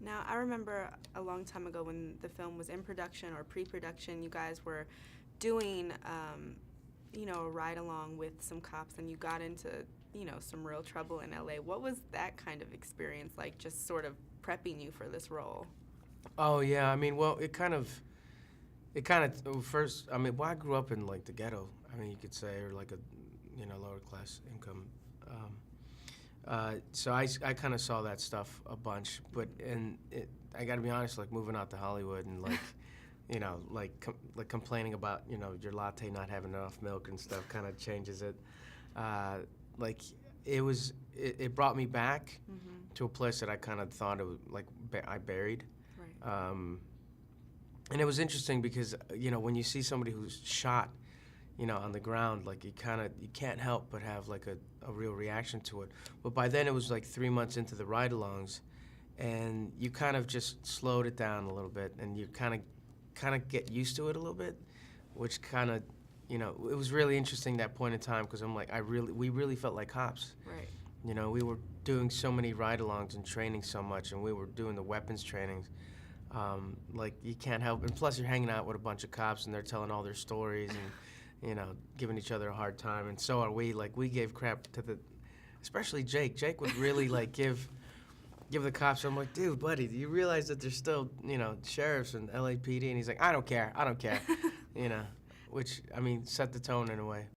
Now, I remember a long time ago when the film was in production or pre-production, you guys were doing, a ride along with some cops, and you got into, some real trouble in LA. What was that kind of experience like, just sort of prepping you for this role? Oh yeah, I mean, well, first. I mean, well, I grew up in like the ghetto. I mean, you could say, or like a, lower class income. So I kind of saw that stuff a bunch, but I got to be honest, like moving out to Hollywood and like, like complaining about your latte not having enough milk and stuff kind of changes it. Like it brought me back to a place that I kind of thought it was like I buried. Right. And it was interesting because when you see somebody who's shot, on the ground, like you can't help but have like a real reaction to it. But by then it was like 3 months into the ride-alongs, and you kind of just slowed it down a little bit, and you kind of get used to it a little bit, which kind of, it was really interesting that point in time because I'm like, we really felt like cops. Right. We were doing so many ride-alongs and training so much, and we were doing the weapons trainings. Like you can't help, and plus you're hanging out with a bunch of cops and they're telling all their stories and giving each other a hard time, and so are we. Like we gave crap to especially Jake. Jake would really like give the cops. I'm like, dude, buddy, do you realize that there's still sheriffs and LAPD? And he's like, I don't care, which I mean set the tone in a way.